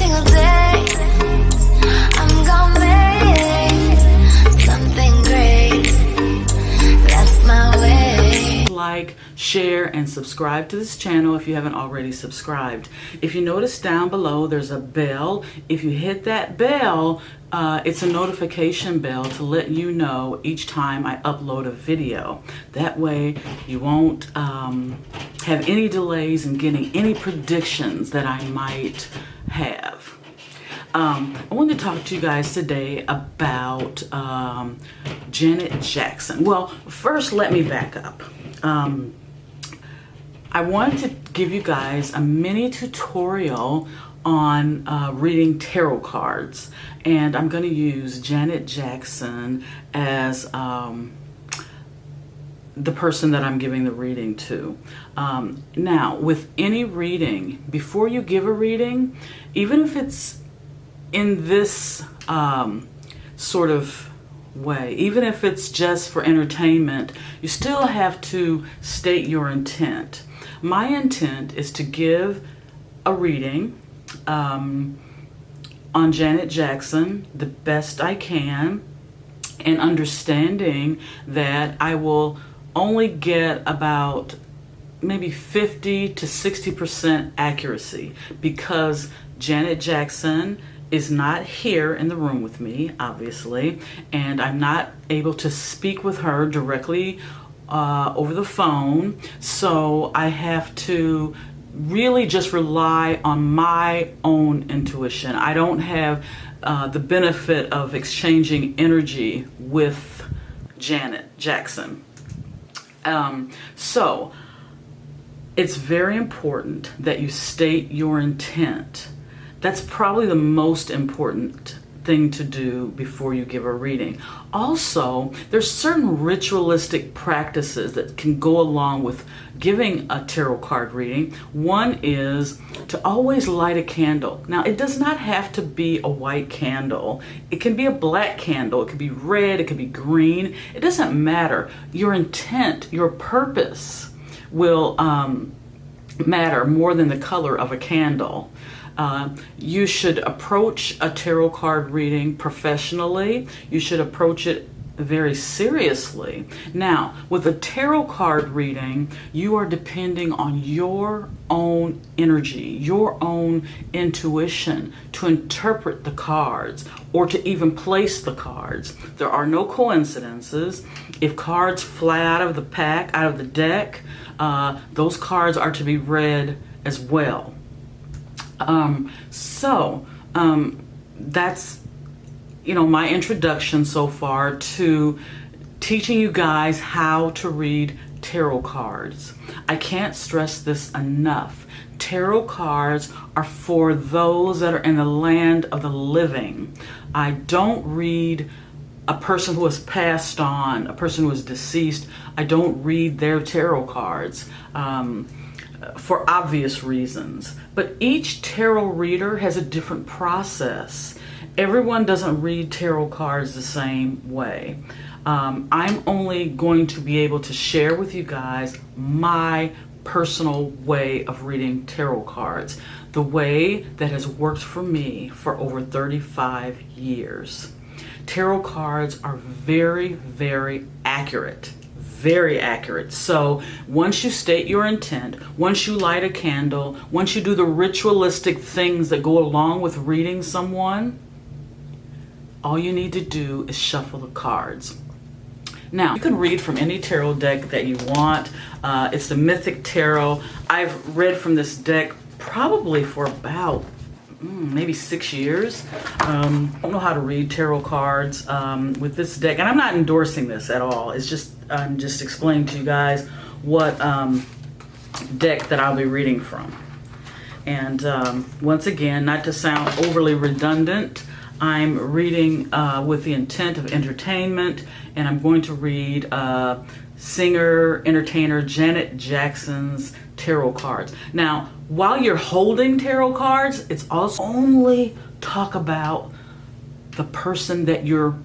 single day, I'm gonna make something great. That's my way. Like, share, and subscribe to this channel if you haven't already subscribed. If you notice down below, there's a bell. If you hit that bell, it's a notification bell to let you know each time I upload a video. That way you won't have any delays in getting any predictions that I might have. I wanted to talk to you guys today about Janet Jackson. Well, first let me back up. I wanted to give you guys a mini tutorial on reading tarot cards, and I'm going to use Janet Jackson as the person that I'm giving the reading to. Now, with any reading, before you give a reading, even if it's in this sort of way, even if it's just for entertainment, you still have to state your intent. My intent is to give a reading on Janet Jackson the best I can, and understanding that I will only get about maybe 50 to 60% accuracy, because Janet Jackson is not here in the room with me, obviously, and I'm not able to speak with her directly over the phone, so I have to really just rely on my own intuition. I don't have the benefit of exchanging energy with Janet Jackson. So it's very important that you state your intent. That's probably the most important thing to do before you give a reading. Also, there's certain ritualistic practices that can go along with giving a tarot card reading. One is to always light a candle. Now, it does not have to be a white candle. It can be a black candle. It could be red. It could be green. It doesn't matter. Your intent, your purpose will matter more than the color of a candle. You should approach a tarot card reading professionally. You should approach it very seriously. Now, with a tarot card reading, you are depending on your own energy, your own intuition to interpret the cards or to even place the cards. There are no coincidences. If cards fly out of the pack, out of the deck, those cards are to be read as well. That's, my introduction so far to teaching you guys how to read tarot cards. I can't stress this enough. Tarot cards are for those that are in the land of the living. I don't read a person who has passed on, a person who is deceased. I don't read their tarot cards. For obvious reasons. But each tarot reader has a different process. Everyone doesn't read tarot cards the same way. I'm only going to be able to share with you guys my personal way of reading tarot cards, the way that has worked for me for over 35 years. Tarot cards are very, very accurate. Very accurate. So once you state your intent, once you light a candle, once you do the ritualistic things that go along with reading someone, all you need to do is shuffle the cards. Now, you can read from any tarot deck that you want. It's the Mythic Tarot. I've read from this deck probably for about maybe 6 years. I don't know how to read tarot cards with this deck, and I'm not endorsing this at all. It's just I'm just explaining to you guys what deck that I'll be reading from. And once again, not to sound overly redundant, I'm reading with the intent of entertainment, and I'm going to read singer, entertainer Janet Jackson's tarot cards. Now, while you're holding tarot cards, it's also only talk about the person that you're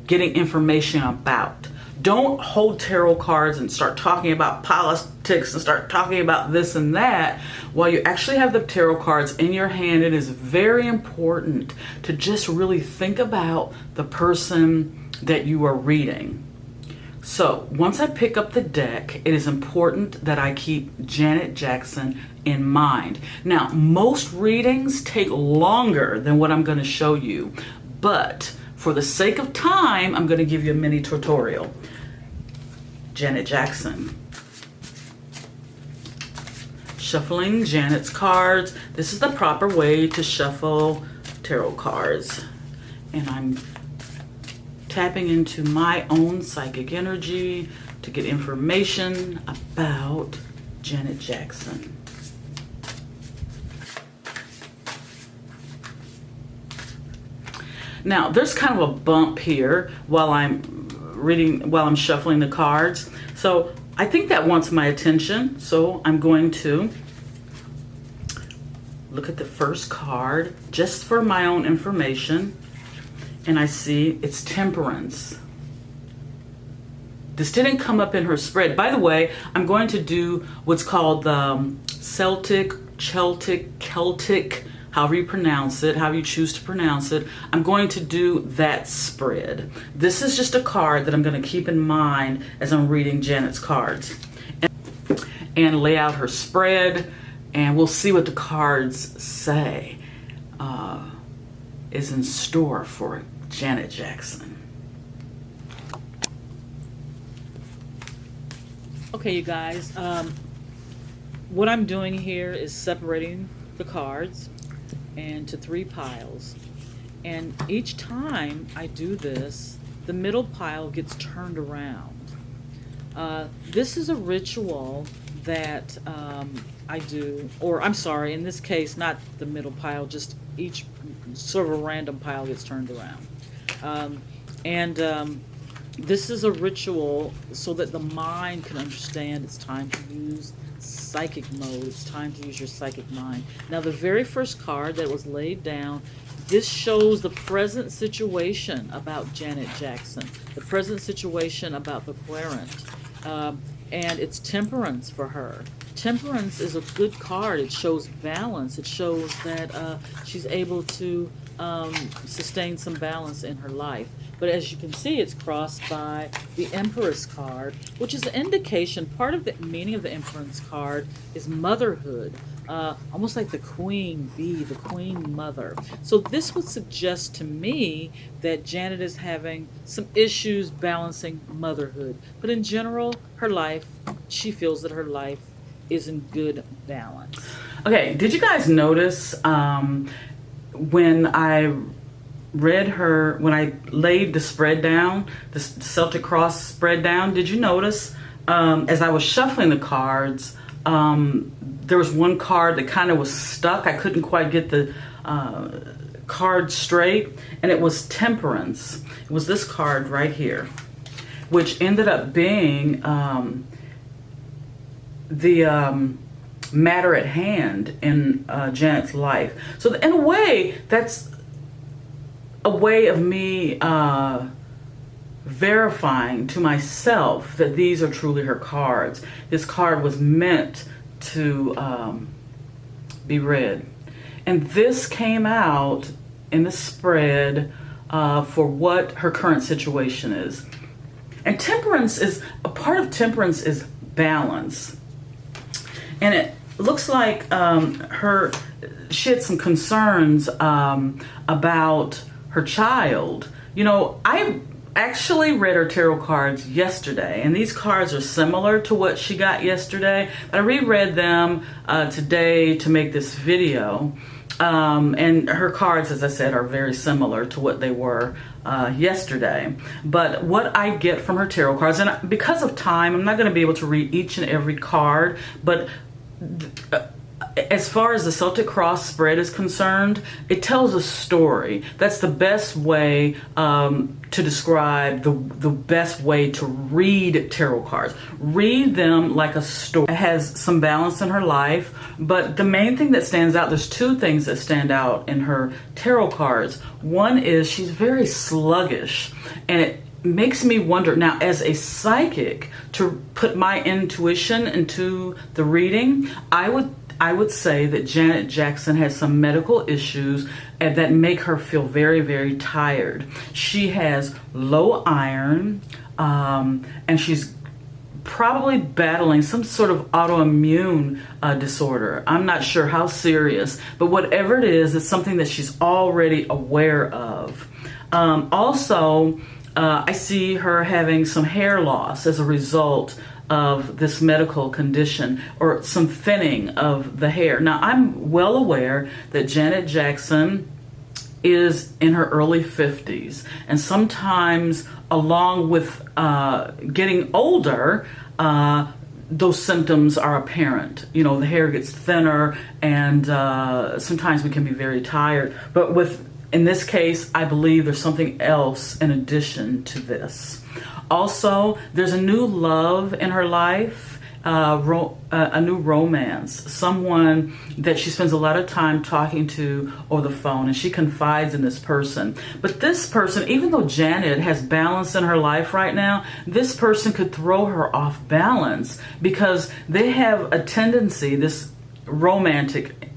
getting information about. don't hold tarot cards and start talking about politics and start talking about this and that. While you actually have the tarot cards in your hand, it is very important to just really think about the person that you are reading. So once I pick up the deck, it is important that I keep Janet Jackson in mind. Now, most readings take longer than what I'm going to show you, but for the sake of time, I'm going to give you a mini tutorial. Janet Jackson. Shuffling Janet's cards. This is the proper way to shuffle tarot cards. And I'm tapping into my own psychic energy to get information about Janet Jackson. Now, there's kind of a bump here while I'm shuffling the cards. So I think that wants my attention. So I'm going to look at the first card just for my own information. And I see it's Temperance. This didn't come up in her spread. By the way, I'm going to do what's called the Celtic, however you pronounce it, however you choose to pronounce it. I'm going to do that spread. This is just a card that I'm going to keep in mind as I'm reading Janet's cards. And lay out her spread, and we'll see what the cards say is in store for Janet Jackson. Okay, you guys, what I'm doing here is separating the cards into 3 piles, and each time I do this, the middle pile gets turned around. This is a ritual that I do, or I'm sorry, in this case, not the middle pile, just each sort of a random pile gets turned around. This is a ritual so that the mind can understand it's time to use psychic mode. It's time to use your psychic mind. Now, the very first card that was laid down, this shows the present situation about Janet Jackson, the present situation about the querent, and it's Temperance for her. Temperance is a good card. It shows balance. It shows that she's able to sustain some balance in her life. But as you can see, it's crossed by the Empress card, which is an indication. Part of the meaning of the Empress card is motherhood, almost like the queen bee, the queen mother. So this would suggest to me that Janet is having some issues balancing motherhood. But in general, her life, she feels that her life is in good balance. Okay, did you guys notice when I laid the spread down, the Celtic Cross spread down, did you notice as I was shuffling the cards, there was one card that kind of was stuck. I couldn't quite get the card straight, and it was Temperance. It was this card right here, which ended up being the matter at hand in Janet's life. So in a way, that's a way of me verifying to myself that these are truly her cards. This card was meant to be read. And this came out in the spread for what her current situation is. And Temperance is, a part of Temperance is balance. And it looks like she had some concerns about her child. You know, I actually read her tarot cards yesterday, and these cards are similar to what she got yesterday. I reread them today to make this video. And her cards, as I said, are very similar to what they were yesterday. But what I get from her tarot cards, and because of time, I'm not going to be able to read each and every card, but as far as the Celtic Cross spread is concerned, it tells a story. That's the best way to describe the best way to read tarot cards. Read them like a story. It has some balance in her life, but the main thing that stands out, there's 2 things that stand out in her tarot cards. One is she's very sluggish, and makes me wonder now, as a psychic, to put my intuition into the reading. I would say that Janet Jackson has some medical issues that make her feel very, very tired. She has low iron, and she's probably battling some sort of autoimmune disorder. I'm not sure how serious, but whatever it is, it's something that she's already aware of. Also, I see her having some hair loss as a result of this medical condition, or some thinning of the hair. Now, I'm well aware that Janet Jackson is in her early 50s, and sometimes along with getting older, those symptoms are apparent. You know, the hair gets thinner, and sometimes we can be very tired. But in this case, I believe there's something else in addition to this. Also, there's a new love in her life, a new romance, someone that she spends a lot of time talking to over the phone, and she confides in this person. But this person, even though Janet has balance in her life right now, this person could throw her off balance, because they have a tendency, this romantic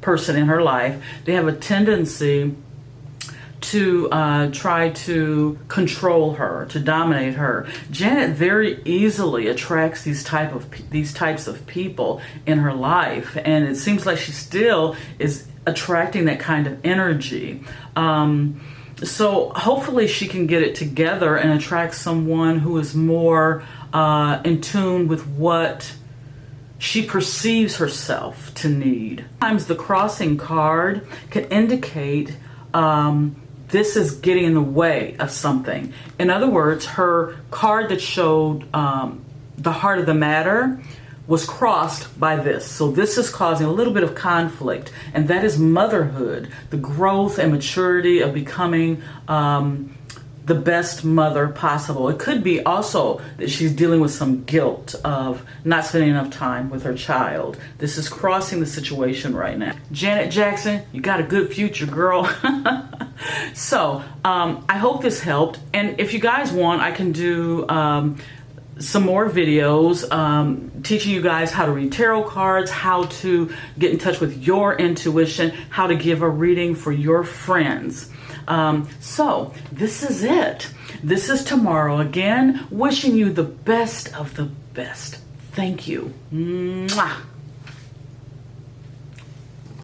person in her life, they have a tendency to try to control her, to dominate her. Janet very easily attracts these types of people in her life, and it seems like she still is attracting that kind of energy. So hopefully she can get it together and attract someone who is more in tune with what she perceives herself to need. Sometimes the crossing card can indicate this is getting in the way of something. In other words, her card that showed the heart of the matter was crossed by this. So this is causing a little bit of conflict, and that is motherhood, the growth and maturity of becoming the best mother possible. It could be also that she's dealing with some guilt of not spending enough time with her child. This is crossing the situation right now. Janet Jackson, you got a good future, girl. So I hope this helped, and if you guys want, I can do some more videos teaching you guys how to read tarot cards, how to get in touch with your intuition, how to give a reading for your friends. So this is it. This is tomorrow. Again, wishing you the best of the best. Thank you. Mwah.